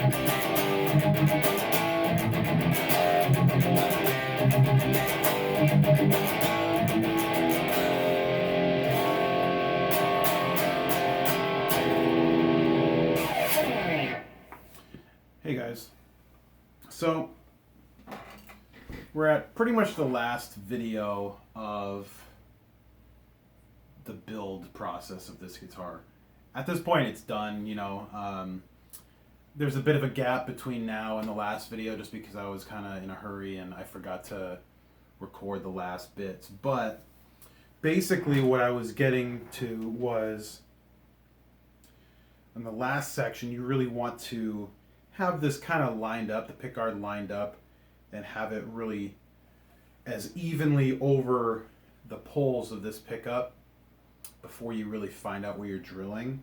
Hey guys, so we're at pretty much the last video of the build process of this guitar. At this point it's done, you know. There's a bit of a gap between now and the last video just because I was kind of in a hurry and I forgot to record the last bits. But basically what I was getting to was, in the last section, you really want to have this kind of lined up, the pickguard lined up, and have it really as evenly over the poles of this pickup before you really find out where you're drilling.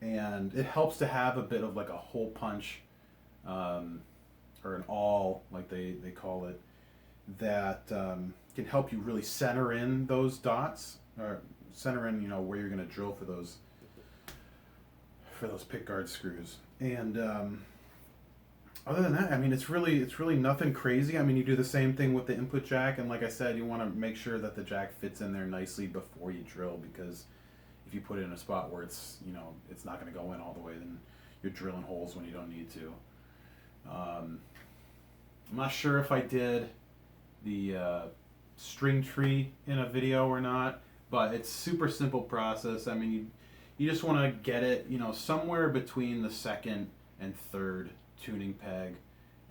And it helps to have a bit of like a hole punch, or an awl, like they call it, that can help you really center in those dots, or center in, you know, where you're going to drill for those pickguard screws. And other than that, I mean, it's really nothing crazy. I mean, you do the same thing with the input jack, and like I said, you want to make sure that the jack fits in there nicely before you drill, because if you put it in a spot where it's, you know, it's not going to go in all the way, then you're drilling holes when you don't need to. I'm not sure if I did the string tree in a video or not, but it's super simple process. I mean, you just want to get it, you know, somewhere between the second and third tuning peg,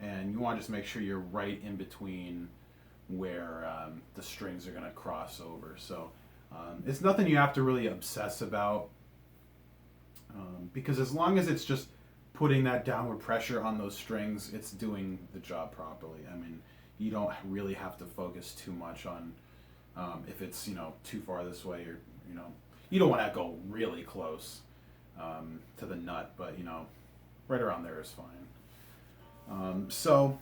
and you want to just make sure you're right in between where the strings are going to cross over. So it's nothing you have to really obsess about, because as long as it's just putting that downward pressure on those strings, it's doing the job properly. I mean, you don't really have to focus too much on if it's, you know, too far this way, or, you know, you don't want to go really close to the nut, but, you know, right around there is fine. So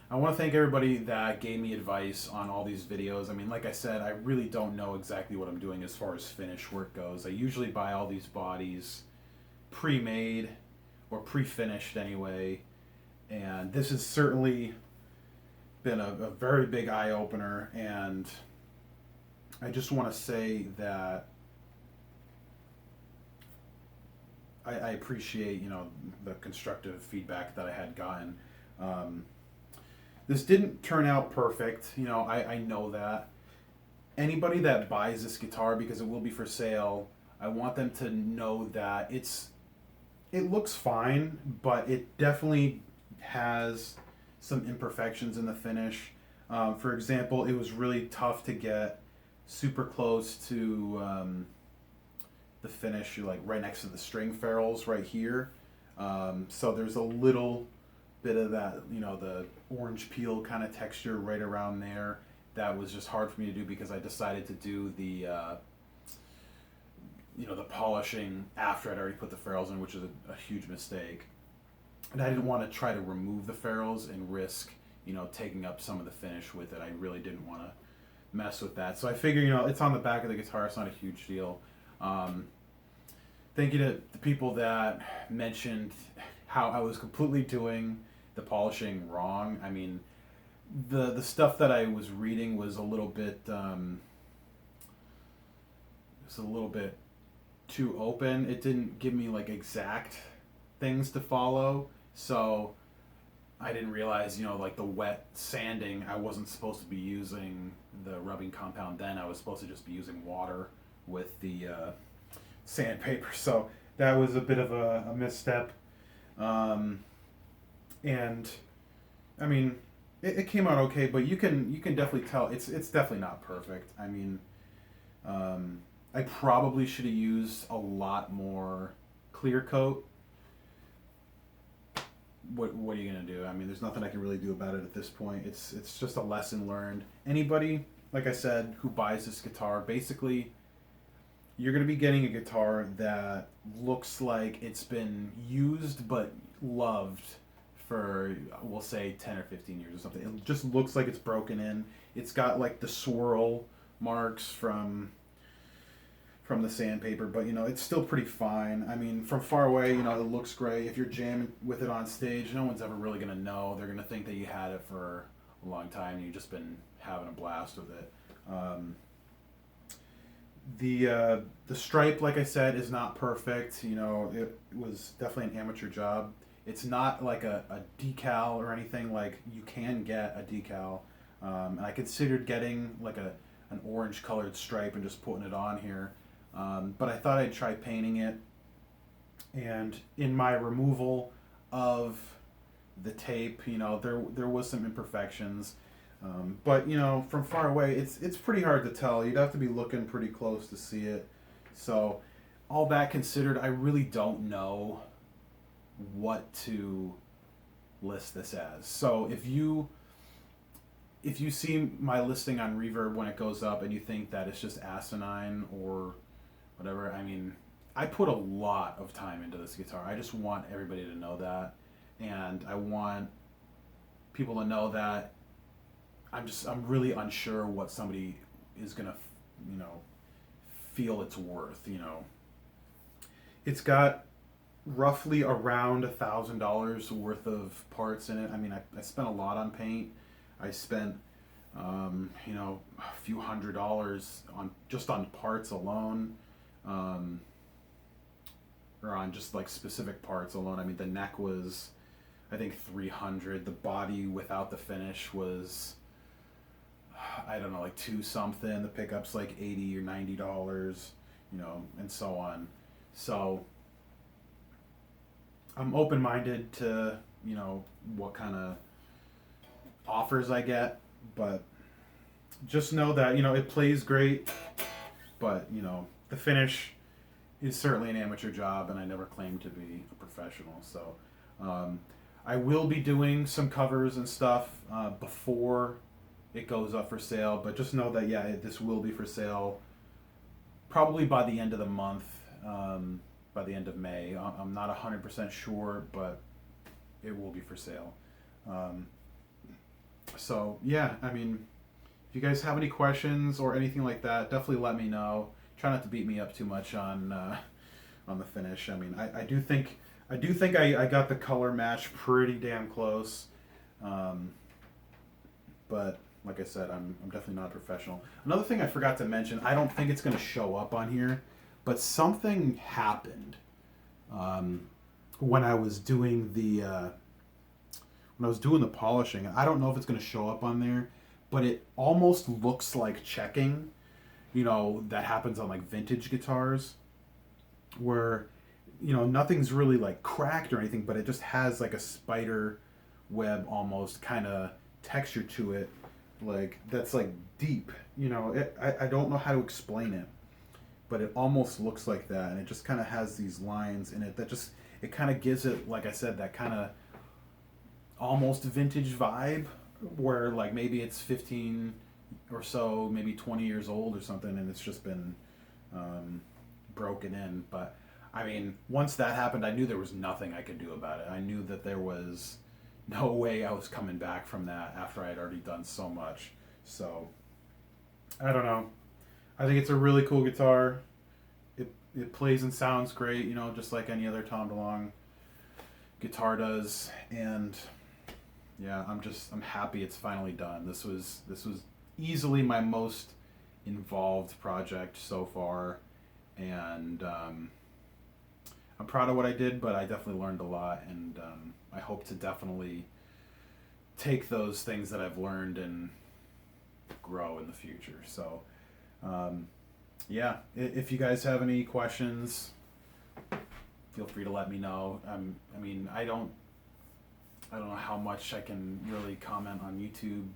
I want to thank everybody that gave me advice on all these videos. I mean, like I said, I really don't know exactly what I'm doing as far as finish work goes. I usually buy all these bodies pre-made or pre-finished anyway, and this has certainly been a very big eye-opener, and I just want to say that I appreciate, you know, the constructive feedback that I had gotten. This didn't turn out perfect, you know, I know that. Anybody that buys this guitar, because it will be for sale, I want them to know that it looks fine, but it definitely has some imperfections in the finish. For example, it was really tough to get super close to the finish, like right next to the string ferrules right here. So there's a little bit of that, you know, the orange peel kind of texture right around there. That was just hard for me to do because I decided to do the you know, the polishing after I'd already put the ferrules in, which is a huge mistake. And I didn't want to try to remove the ferrules and risk, you know, taking up some of the finish with it. I really didn't want to mess with that. So I figure, you know, it's on the back of the guitar, it's not a huge deal. Thank you to the people that mentioned how I was completely doing the polishing wrong. I mean, the stuff that I was reading was a little bit too open. It didn't give me like exact things to follow, so I didn't realize, you know, like the wet sanding, I wasn't supposed to be using the rubbing compound then. I was supposed to just be using water with the sandpaper, so that was a bit of a misstep. And I mean, it came out okay, but you can definitely tell it's definitely not perfect. I mean, I probably should have used a lot more clear coat. What are you gonna do? I mean, there's nothing I can really do about it at this point. It's just a lesson learned. Anybody, like I said, who buys this guitar, basically, you're gonna be getting a guitar that looks like it's been used but loved for, we'll say, 10 or 15 years or something. It just looks like it's broken in. It's got like the swirl marks from from the sandpaper, but you know, it's still pretty fine. I mean, from far away, you know, it looks great. If you're jamming with it on stage, no one's ever really gonna know. They're gonna think that you had it for a long time and you've just been having a blast with it. The stripe, like I said, is not perfect. You know, it was definitely an amateur job. It's not like a decal or anything. Like, you can get a decal. And I considered getting like an orange colored stripe and just putting it on here. But I thought I'd try painting it. And in my removal of the tape, you know, there was some imperfections. But you know, from far away, it's pretty hard to tell. You'd have to be looking pretty close to see it. So, all that considered, I really don't know what to list this as. So if you see my listing on Reverb when it goes up and you think that it's just asinine or whatever, I mean, I put a lot of time into this guitar. I just want everybody to know that, and I want people to know that I'm really unsure what somebody is gonna, you know, feel it's worth. You know, it's got roughly around $1,000 worth of parts in it. I mean, I spent a lot on paint. I spent, you know, a few $100s on parts alone, or on just like specific parts alone. I mean, the neck was, I think, $300. The body without the finish was, I don't know, like $2 something. The pickup's like $80 or $90, you know, and so on. So I'm open-minded to, you know, what kind of offers I get, but just know that, you know, it plays great, but, you know, the finish is certainly an amateur job, and I never claimed to be a professional. So I will be doing some covers and stuff before it goes up for sale, but just know that, yeah, this will be for sale probably by the end of the month, by the end of May. I'm not 100% sure, but it will be for sale. So yeah, I mean, if you guys have any questions or anything like that, definitely let me know. Try not to beat me up too much on the finish. I mean, I do think I got the color match pretty damn close, but like I said, I'm definitely not a professional. Another thing I forgot to mention, I don't think it's going to show up on here, but something happened when I was doing the polishing. I don't know if it's going to show up on there, but it almost looks like checking. You know, that happens on like vintage guitars, where, you know, nothing's really like cracked or anything, but it just has like a spider web almost kind of texture to it, like that's like deep. You know, I don't know how to explain it, but it almost looks like that, and it just kind of has these lines in it that just, it kind of gives it, like I said, that kind of almost vintage vibe, where like maybe it's 15 or so, maybe 20 years old or something, and it's just been broken in. But I mean, once that happened, I knew there was nothing I could do about it. I knew that there was no way I was coming back from that after I had already done so much. So I don't know. I think it's a really cool guitar. It plays and sounds great, you know, just like any other Tom DeLonge guitar does. And yeah, I'm happy it's finally done. This was easily my most involved project so far, and I'm proud of what I did, but I definitely learned a lot, and I hope to definitely take those things that I've learned and grow in the future. So yeah, if you guys have any questions, feel free to let me know. I mean, I don't know how much I can really comment on YouTube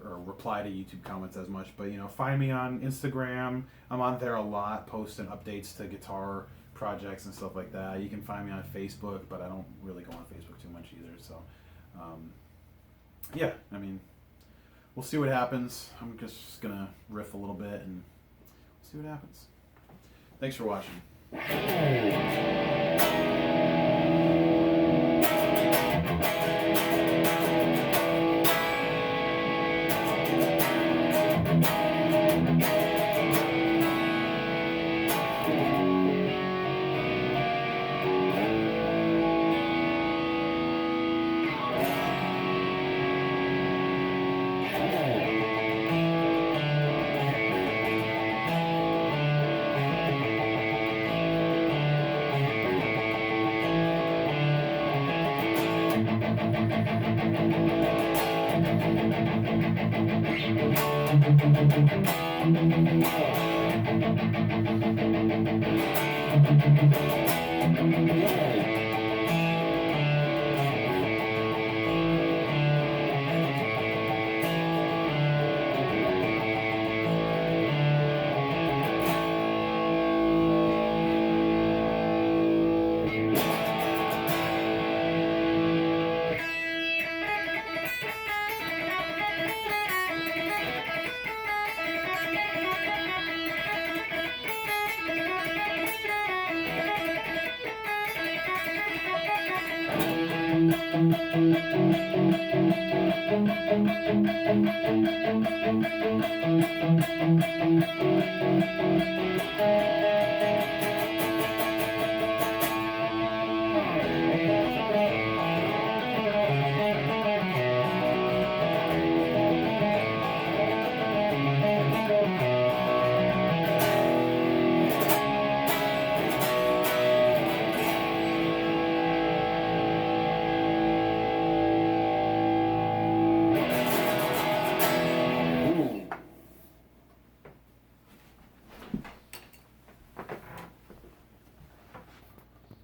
or reply to YouTube comments as much, but you know, find me on Instagram. I'm on there a lot, posting updates to guitar projects and stuff like that. You can find me on Facebook, but I don't really go on Facebook too much either. So yeah, I mean, we'll see what happens. I'm just gonna riff a little bit and see what happens. Thanks for watching.